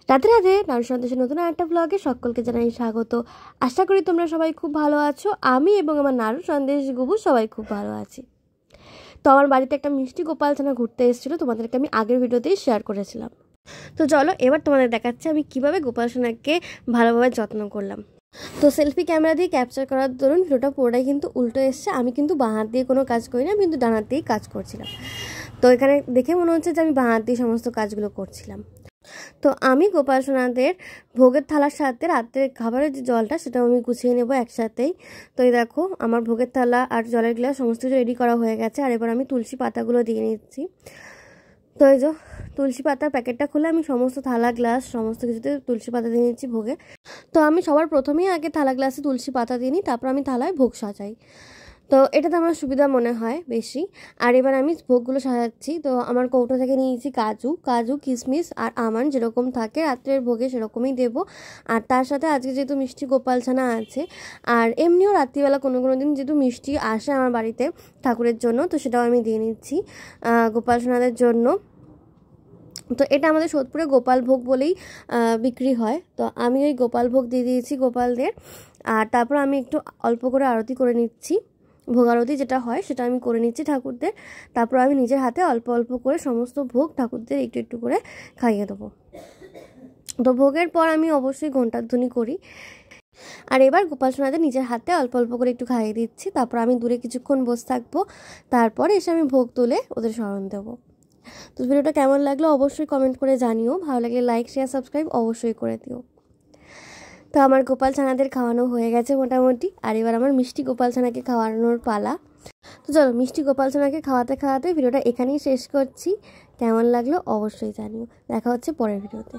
রাধে রাধে, নারী সন্দেশের নতুন একটা ব্লগে সকলকে জানাই স্বাগত। আশা করি তোমরা সবাই খুব ভালো আছো। আমি এবং আমার নারু সন্দেশ গুবু সবাই খুব ভালো আছি। তো আমার বাড়িতে একটা মিষ্টি গোপাল ছানা ঘুরতে এসেছিলো, তোমাদেরকে আমি আগের ভিডিওতেই শেয়ার করেছিলাম। তো চলো এবার তোমাদের দেখাচ্ছি আমি কিভাবে গোপাল ছানাকে ভালোভাবে যত্ন করলাম। তো সেলফি ক্যামেরা দিয়ে ক্যাপচার করার দরুন ভিডিওটা পুরোটাই কিন্তু উল্টো এসছে। আমি কিন্তু বাঁ হাত দিয়ে কোনো কাজ করি না, কিন্তু ডান হাত দিয়েই কাজ করছিলাম। তো এখানে দেখে মনে হচ্ছে যে আমি বাঁ হাত দিয়ে সমস্ত কাজগুলো করছিলাম। তো আমি গোপাল সোনাদের ভোগের থালার সাথে রাত্রের খাবারের যে জলটা সেটা আমি গুছিয়ে নেব একসাথেই। তো এই দেখো আমার ভোগের থালা আর জলের গ্লাস সমস্ত কিছু রেডি করা হয়ে গেছে। আর এবার আমি তুলসী পাতাগুলো দিয়ে নিচ্ছি। তো এই যে তুলসী পাতার প্যাকেটটা খুলে আমি সমস্ত থালা গ্লাস সমস্ত কিছুতে তুলসী পাতা দিয়ে নিচ্ছি ভোগে। তো আমি সবার প্রথমেই আগে থালা গ্লাসে তুলসী পাতা দিয়ে নিই, তারপর আমি থালায় ভোগ সাজাই। তো এটাতে আমার সুবিধা মনে হয় বেশি। আর এবার আমি ভোগগুলো সাজাচ্ছি। তো আমার কৌটো থেকে নিয়েছি কাজু কিশমিশ আর আমন্ড, যেরকম থাকে রাত্রের ভোগে সেরকমই দেবো। আর তার সাথে আজকে যেহেতু মিষ্টি গোপাল ছানা আছে, আর এমনিও রাত্রিবেলা কোনো দিন যেহেতু মিষ্টি আসে আমার বাড়িতে ঠাকুরের জন্য, তো সেটাও আমি দিয়ে নিচ্ছি গোপাল ছানাদের জন্য। তো এটা আমাদের সোদপুরে গোপাল ভোগ বলেই বিক্রি হয়। তো আমি ওই গোপাল ভোগ দিয়ে দিয়েছি গোপালদের। আর তারপর আমি একটু অল্প করে আরতি করে নিচ্ছি। ভোগ আরতি যেটা হয় সেটা আমি করে নিচ্ছি ঠাকুরদের। তারপর আমি নিজের হাতে অল্প অল্প করে সমস্ত ভোগ ঠাকুরদের একটু একটু করে খাইয়ে দেবো। তো ভোগের পর আমি অবশ্যই ঘণ্টাধ্বনি করি। আর এবার গোপাল সোনাদের নিজের হাতে অল্প অল্প করে একটু খাইয়ে দিচ্ছি। তারপর আমি দূরে কিছুক্ষণ বসে থাকবো, তারপর এসে আমি ভোগ তুলে ওদের স্মরণ দেবো। তো ভিডিওটা কেমন লাগলো অবশ্যই কমেন্ট করে জানিও। ভালো লাগলে লাইক শেয়ার সাবস্ক্রাইব অবশ্যই করে দিও। তো আমার গোপাল ছানাদের খাওয়ানো হয়ে গেছে মোটামুটি। আর এবার আমার মিষ্টি গোপাল ছানাকে খাওয়ানোর পালা। তো চলো মিষ্টি গোপাল ছানাকে খাওয়াতে খাওয়াতে ভিডিওটা এখানেই শেষ করছি। কেমন লাগলো অবশ্যই জানিও। দেখা হচ্ছে পরের ভিডিওতে।